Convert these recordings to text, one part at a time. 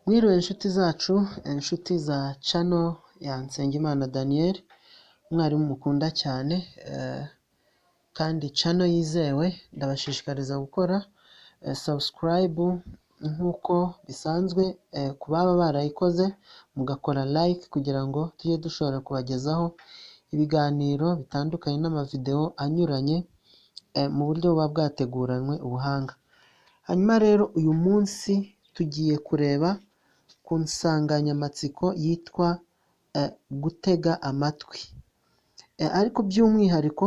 Mwiriwe inshuti zacu, inshuti za channel ya Nsengimana Daniel, umwarimu mukunda cyane kandi channel yizewe. Ndabashishikariza gukora subscribe nk'uko bisanzwe, ku baba barayikoze mugakora like kugira ngo tujye dushobora kubagezaho ibiganiro bitandukanye n'amavideo anyuranye mu buryo buba bwateguranwe ubuhanga. Hanyuma rero uyu munsi tugiye kureba ku nsanganyamatsiko yitwa gutega amatwi, ariko by'umwihariko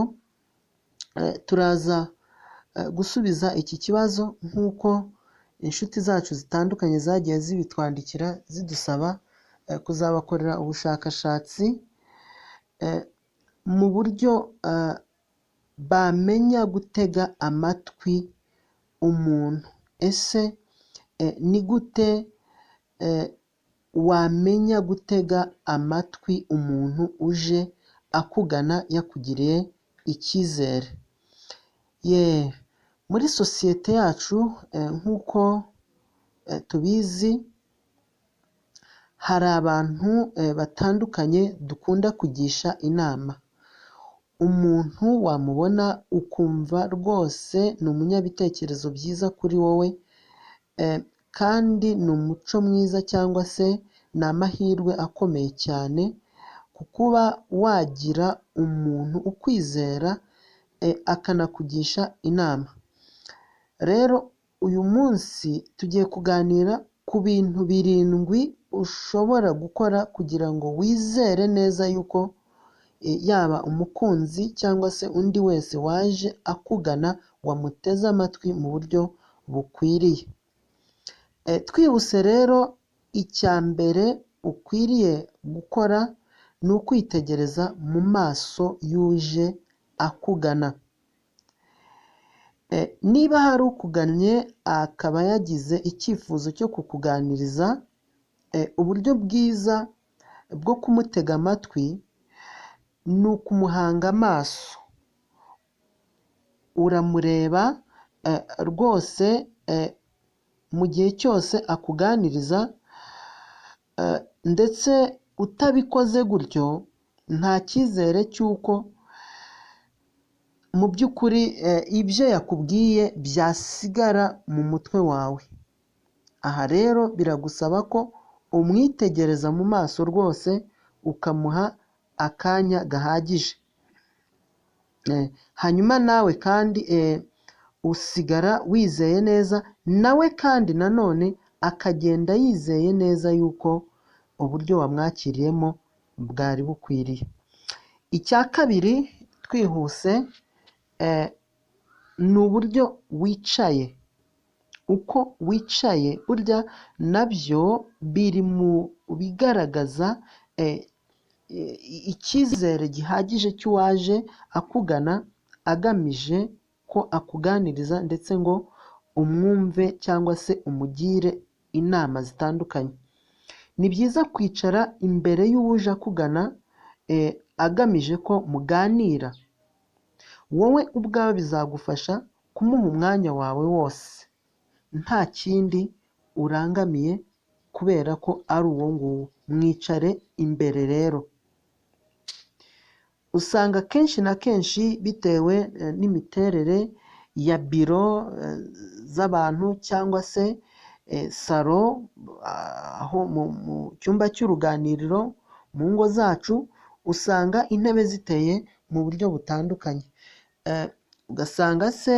turaza gusubiza iki kibazo nk'uko inshuti zacu zitandukanye zagiye zibitwandikira zidusaba kuzabakorera ubushakashatsi mu buryo bamenya gutega amatwi umuntu. Ese ni gute wamenya gutega amatwi umuntu uje akugana yakugiriye icyizere? Muri sosiyete yacu nk'uko tubizi, hari abantu batandukanye dukunda kugisha inama. Umuntu wamubona ukumva rwose ni umunyabitekerezo byiza kuri wowe, kandi ni umuco mwiza cyangwa se ni amahirwe akomeye cyane ku kuba wagira umuntu ukwizera akanakugisha inama. Rero uyu munsi tugiye kuganira ku bintu 7 ushobora gukora kugira ngo wizere neza yuko yaba umukunzi cyangwa se undi wese waje akugana wamuteze amatwi mu buryo bukwiriye. Twihuse rero, icya mbere ukwiriye gukora ni ukwitegereza mu maso y'uje akugana. Niba hari ukugannye akaba yagize icyifuzo cyo kukuganiriza, uburyo bwiza bwo kumutega amatwi ni ukumuhanga amaso. Uramureba rwose mu gihe cyose akuganiriza, ndetse utabikoze gutyo nta cyizere cy'uko mu by'ukuri ibyo yakubwiye byasigara mu mutwe wawe. Aha rero biragusaba ko umwitegereza mu maso rwose ukamuha akanya gahagije. Hanyuma nawe kandi usigara wizeye neza, nawe kandi nanone akagenda yizeye neza yuko uburyo wamwakiriyemo bwari bukwiriye. Icya kabiri, twihuse, ni uburyo wicaye. Uko wicaye burya nabyo biri mu bigaragaza icyizere gihagije cy'uwaje akugana agamije ko akuganiriza ndetse ngo umwumve cyangwa se umugire inama zitandukanye. Ni byiza kwicara imbere y'uje akugana agamije ko muganira. Wowe ubwawe bizagufasha kumuha umwanya wawe wose, nta kindi urangamiye kubera ko ari uwo nguwo. Mwicare imbere rero. Usanga kenshi na kenshi bitewe n'imiterere ya biro z'abantu cyangwa se salo, aho mu cyumba cy'uruganiriro mu ngo zacu, usanga intebe ziteye mu buryo butandukanye. Ugasanga se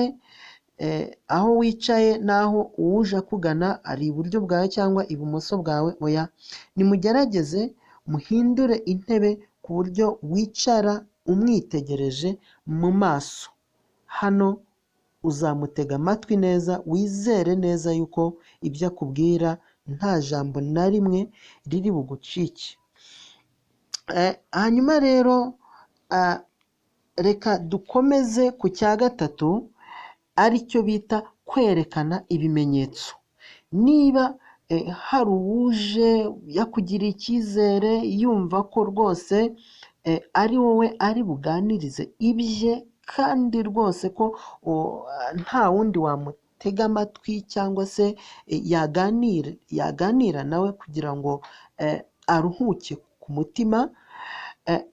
aho wicaye n'aho uwuje akugana ari iburyo bwawe cyangwa ibumoso bwawe. Oya, nimugerageze muhindure intebe ku buryo wicara umwitegereje mu maso. Hano uzamutega amatwi neza, wizere neza yuko ibyo akubwira nta jambo na rimwe riri bugucike. Hanyuma rero reka dukomeze ku cya gatatu, aricyo bita kwerekana ibimenyetso. Niba hari uwuje yakugiriye icyizere yumva ko rwose ari wowe ari buganirize ibye, kandi rwose ko nta wundi yamutega amatwi cyangwa se yaganira nawe kugira ngo aruhuke ku mutima.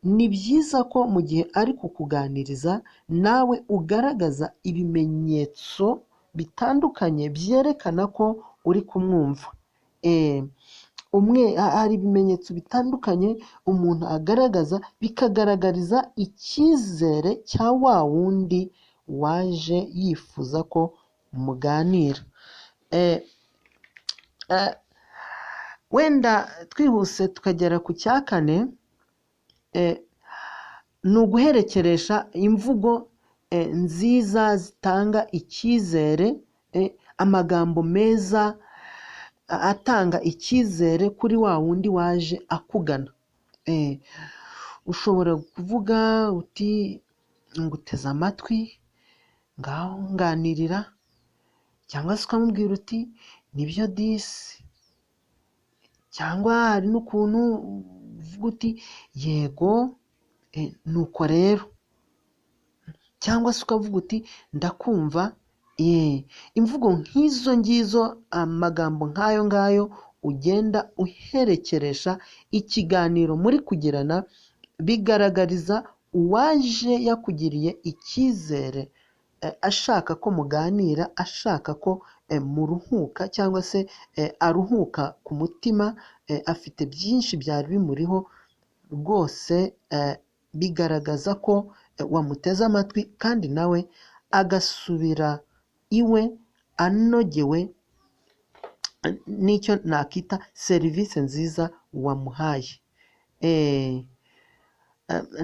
Ni byiza ko mu gihe ari kukuganiriza nawe ugaragaza ibimenyetso bitandukanye byerekana ko uri kumwumva. Hari ibimenyetso bitandukanye umuntu agaragaza bikagaragariza icyizere cya wa wundi waje yifuza ko muganira. Wenda twihuse tukagera ku cya kane, ni uguherekeresha imvugo nziza zitanga icyizere, amagambo meza atanga icyizere kuri wa wundi waje akugana. Ushobora kuvuga uti nguteze amatwi, ngaho nganirira, cyangwa se ukamubwira uti nibyo disi, cyangwa hari n'ukuntu uvuga uti yego nuko rero, cyangwa se ukavuga uti ndakumva. Imvugo nk'izo ngizo, amagambo nk'ayo ngayo ugenda uherekeresha ikiganiro muri kugirana, bigaragariza uwaje yakugiriye icyizere, ashaka ko muganira, ashaka ko muruhuka cyangwa se aruhuka ku mutima, afite byinshi byari bimuriho rwose. Bigaragaza ko wamuteze amatwi kandi nawe agasubira iwe anogewe n'icyo nakita serivisi nziza wamuhaye.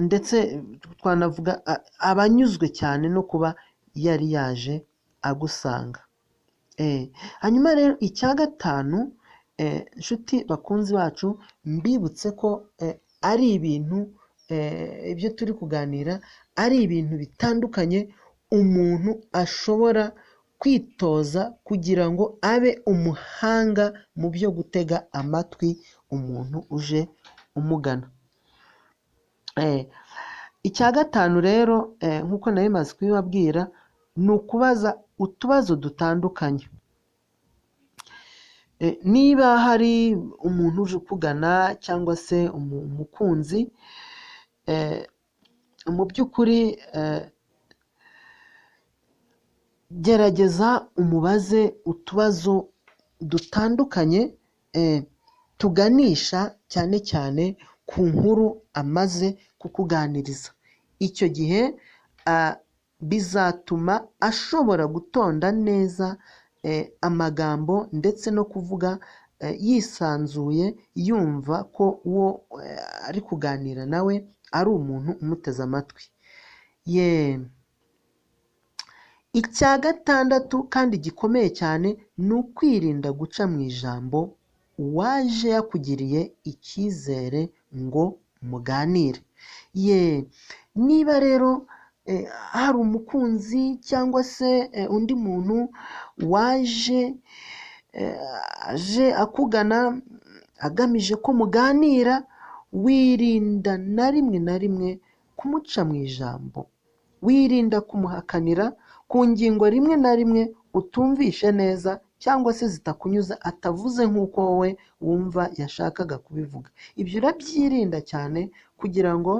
Ndetse twanavuga abanyuzwe cyane no kuba yari yaje agusanga. Hanyuma rero icya gatanu, inshuti bakunzi bacu, mbibutse ko ari ibintu, ibyo turi kuganira ari ibintu bitandukanye umuntu ashobora kwitoza kugira ngo abe umuhanga mu byo gutega amatwi umuntu uje umugana. Icya gatanu rero, nk'uko nari maze kubibabwira, ni ukubaza utubazo dutandukanye. Niba hari umuntu uje ukugana cyangwa se umukunzi, mu by'ukuri gerageza umubaze utubazo dutandukanye tuganisha cyane cyane ku nkuru amaze kukuganiriza. Icyo gihe bizatuma ashobora gutonda neza amagambo ndetse no kuvuga yisanzuye, yumva ko uwo ari kuganira nawe ari umuntu umuteze amatwi. Icya gatandatu kandi gikomeye cyane, ni ukwirinda guca mu ijambo uwaje yakugiriye icyizere ngo muganire. Niba rero hari umukunzi cyangwa se undi muntu waje aje akugana agamije ko muganira, wirinda na rimwe kumuca mu ijambo, wirinda kumuhakanira ku ngingo rimwe na rimwe utumvishe neza cyangwa se zitakunyuze, atavuze nk'uko wowe wumva yashakaga kubivuga. Ibyo urabyirinda cyane kugira ngo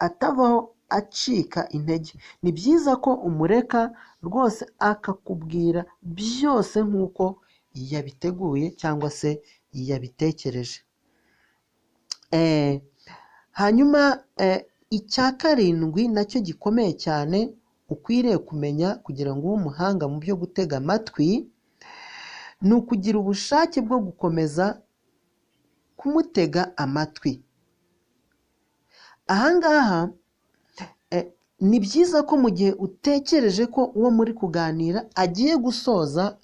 atavaho acika intege. Ni byiza ko umureka rwose akakubwira byose nk'uko yabiteguye cyangwa se yabitekereje. Hanyuma icya karindwi nacyo gikomeye cyane ukwiriye kumenya kugira ngo ube umuhanga mu byo gutega amatwi, ni ukugira ubushake bwo gukomeza kumutega amatwi. Ahangaha ni byiza ko mu gihe utekereje ko uwo muri kuganira agiye gusoza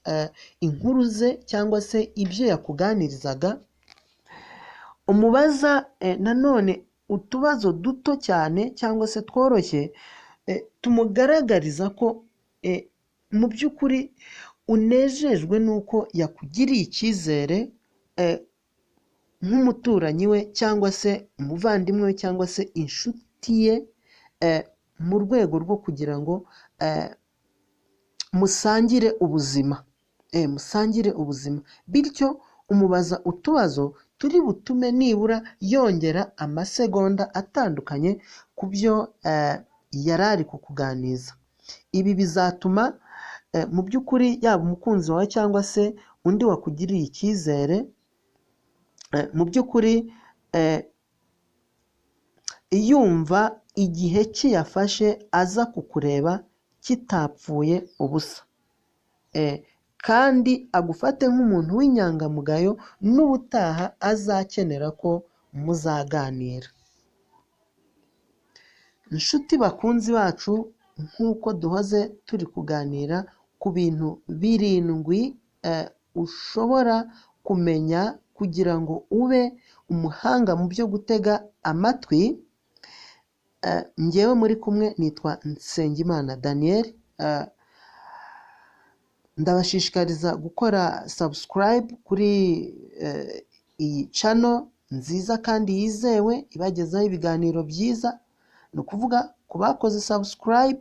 inkuru ze cyangwa se ibyo yakuganirizaga, umubaza nanone utubazo duto cyane cyangwa se tworoshye, tumugaragariza ko mu by'ukuri unejejwe n'uko yakugiriye icyizere nk'umuturanyi we cyangwa se umuvandimwe we cyangwa se inshuti ye, mu rwego rwo kugira ngo musangire ubuzima, musangire ubuzima, bityo umubaza utubazo turi butume nibura yongera amasegonda atandukanye ku byo yari ari kukuganiza. Ibi bizatuma mu by'ukuri yaba umukunzi wawe cyangwa se undi wakugiriye icyizere, mu by'ukuri yumva igihe cye yafashe aza kukureba kitapfuye ubusa, kandi agufate nk'umuntu w'inyangamugayo n'ubutaha azakenera ko muzaganira. Inshuti bakunzi bacu, nk'uko duhoze turi kuganira ku bintu 7 ushobora kumenya kugira ngo ube umuhanga mu byo gutega amatwi, njyewe muri kumwe nitwa Nsengimana Daniel. Ndabashishikariza gukora subscribe kuri iyi channel nziza kandi yizewe ibagezaho ibiganiro byiza. Ni ukuvuga ku bakoze subscribe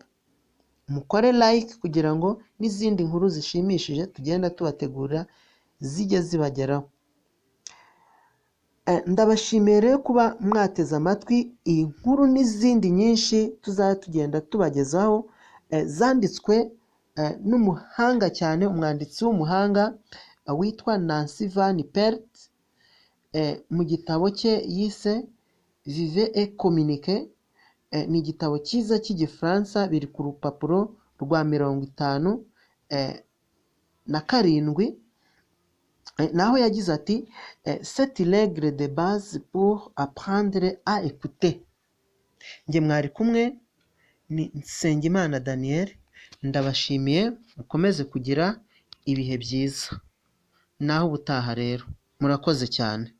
mukore like kugira ngo n'izindi nkuru zishimishije tugenda tubategura zijye zibageraho. Ndabashimiye rero kuba mwateze amatwi iyi nkuru n'izindi nyinshi tuzajya tugenda tubagezaho, zanditswe n'umuhanga cyane, umwanditsi w'umuhanga witwa Nancy Van Pelt, mu gitabo cye yise Vivre et Communiquer. Ni igitabo cyiza cy'igifaransa, biri ku rupapuro rwa 57, naho yagize ati cette règle de base pour apprendre à écouter. Njye mwari kumwe ni Nsengimana Daniel, ndabashimiye, mukomeze kugira ibihe byiza, naho ubutaha rero, murakoze cyane.